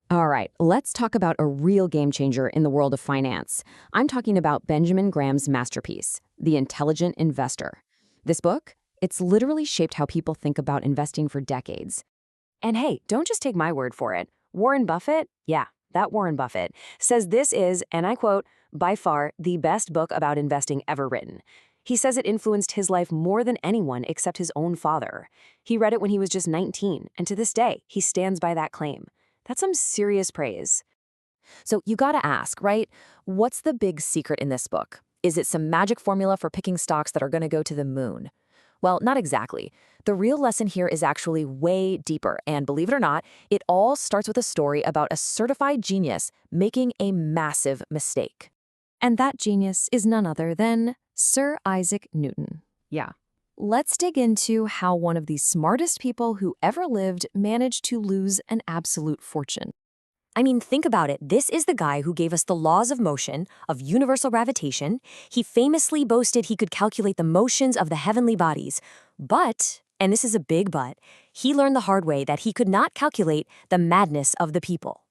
All right, let's talk about a real game changer in the world of finance. I'm talking about Benjamin Graham's masterpiece, The Intelligent Investor. This book, it's literally shaped how people think about investing for decades. And hey, don't just take my word for it. Warren Buffett, yeah, that Warren Buffett, says this is, and I quote, by far the best book about investing ever written. He says it influenced his life more than anyone except his own father. He read it when he was just 19, and to this day, he stands by that claim. That's some serious praise. So you gotta ask, right? What's the big secret in this book? Is it some magic formula for picking stocks that are gonna go to the moon? Well, not exactly. The real lesson here is actually way deeper, and believe it or not, it all starts with a story about a certified genius making a massive mistake. And that genius is none other than Sir Isaac Newton. Yeah. Let's dig into how one of the smartest people who ever lived managed to lose an absolute fortune. I mean, think about it. This is the guy who gave us the laws of motion, of universal gravitation. He famously boasted he could calculate the motions of the heavenly bodies. But, and this is a big but, he learned the hard way that he could not calculate the madness of the people.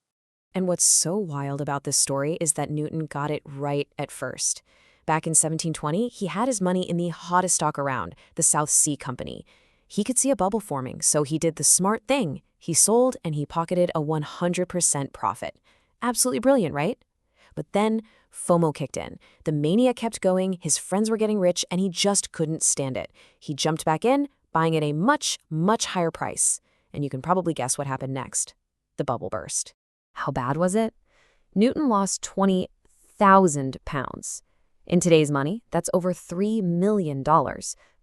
And what's so wild about this story is that Newton got it right at first. Back in 1720, he had his money in the hottest stock around, the South Sea Company. He could see a bubble forming, so he did the smart thing. He sold and he pocketed a 100% profit. Absolutely brilliant, right? But then FOMO kicked in. The mania kept going, his friends were getting rich, and he just couldn't stand it. He jumped back in, buying at a much, much higher price. And you can probably guess what happened next. The bubble burst. How bad was it? Newton lost 20,000 pounds. In today's money, that's over $3 million.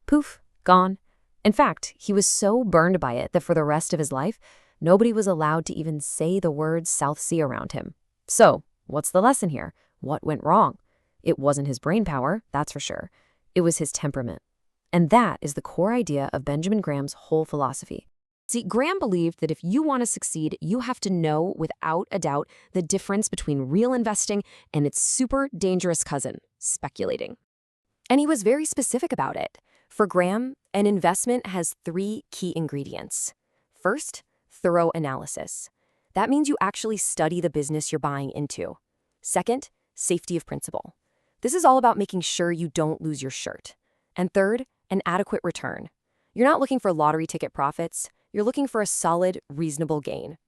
Poof, gone. In fact, he was so burned by it that for the rest of his life, nobody was allowed to even say the word South Sea around him. So, what's the lesson here? What went wrong? It wasn't his brain power, that's for sure. It was his temperament. And that is the core idea of Benjamin Graham's whole philosophy. See, Graham believed that if you want to succeed, you have to know without a doubt the difference between real investing and its super dangerous cousin, speculating. And he was very specific about it. For Graham, an investment has 3 key ingredients. First, thorough analysis. That means you actually study the business you're buying into. Second, safety of principle. This is all about making sure you don't lose your shirt. And third, an adequate return. You're not looking for lottery ticket profits. You're looking for a solid, reasonable gain.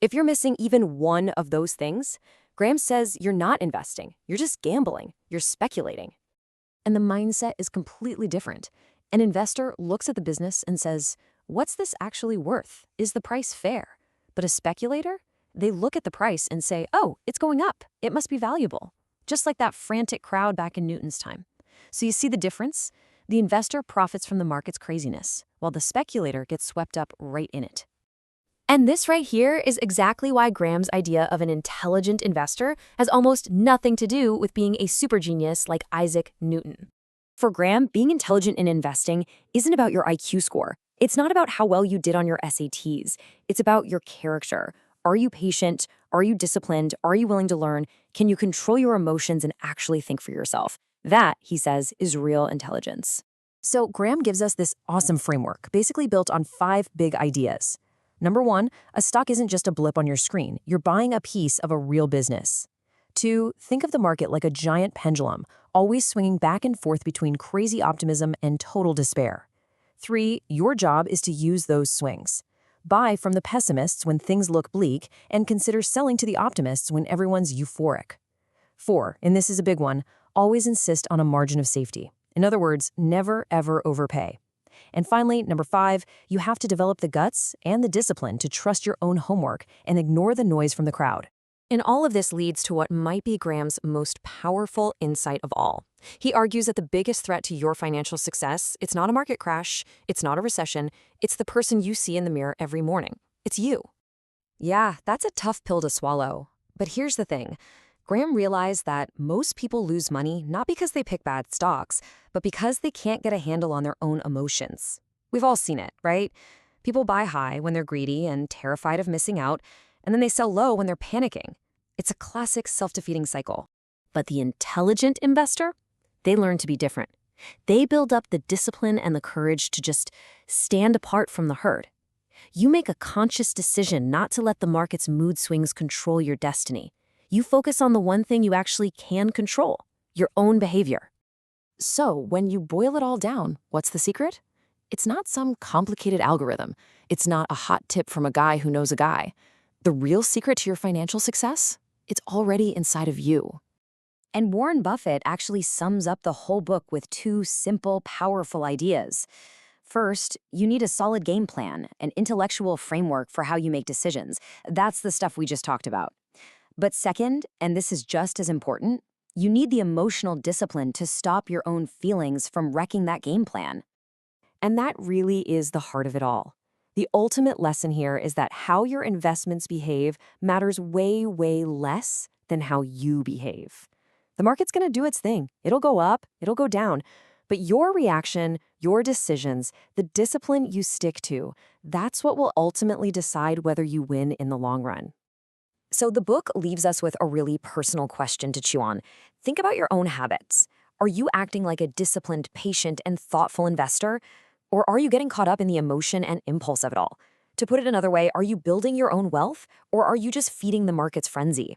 If you're missing even one of those things, Graham says you're not investing. You're just gambling. You're speculating. And the mindset is completely different. An investor looks at the business and says, what's this actually worth? Is the price fair? But a speculator, they look at the price and say, oh, it's going up. It must be valuable. Just like that frantic crowd back in Newton's time. So you see the difference? The investor profits from the market's craziness, while the speculator gets swept up right in it. And this right here is exactly why Graham's idea of an intelligent investor has almost nothing to do with being a super genius like Isaac Newton. For Graham, being intelligent in investing isn't about your IQ score. It's not about how well you did on your SATs. It's about your character. Are you patient? Are you disciplined? Are you willing to learn? Can you control your emotions and actually think for yourself? That, he says, is real intelligence. So Graham gives us this awesome framework, basically built on 5 big ideas. Number 1, a stock isn't just a blip on your screen. You're buying a piece of a real business. 2, think of the market like a giant pendulum, always swinging back and forth between crazy optimism and total despair. 3, your job is to use those swings. Buy from the pessimists when things look bleak, and consider selling to the optimists when everyone's euphoric. 4, and this is a big one, always insist on a margin of safety. In other words, never ever overpay. And finally, number 5, you have to develop the guts and the discipline to trust your own homework and ignore the noise from the crowd. And all of this leads to what might be Graham's most powerful insight of all. He argues that the biggest threat to your financial success, it's not a market crash, it's not a recession, it's the person you see in the mirror every morning. It's you. Yeah, that's a tough pill to swallow. But here's the thing. Graham realized that most people lose money not because they pick bad stocks, but because they can't get a handle on their own emotions. We've all seen it, right? People buy high when they're greedy and terrified of missing out, and then they sell low when they're panicking. It's a classic self-defeating cycle. But the intelligent investor, they learn to be different. They build up the discipline and the courage to just stand apart from the herd. You make a conscious decision not to let the market's mood swings control your destiny. You focus on the one thing you actually can control, your own behavior. So, when you boil it all down, what's the secret? It's not some complicated algorithm. It's not a hot tip from a guy who knows a guy. The real secret to your financial success? It's already inside of you. And Warren Buffett actually sums up the whole book with two simple, powerful ideas. First, you need a solid game plan, an intellectual framework for how you make decisions. That's the stuff we just talked about. But second, and this is just as important, you need the emotional discipline to stop your own feelings from wrecking that game plan. And that really is the heart of it all. The ultimate lesson here is that how your investments behave matters way, way less than how you behave. The market's going to do its thing. It'll go up, it'll go down. But your reaction, your decisions, the discipline you stick to, that's what will ultimately decide whether you win in the long run. So the book leaves us with a really personal question to chew on. Think about your own habits. Are you acting like a disciplined, patient, and thoughtful investor? Or are you getting caught up in the emotion and impulse of it all? To put it another way, are you building your own wealth, or are you just feeding the market's frenzy?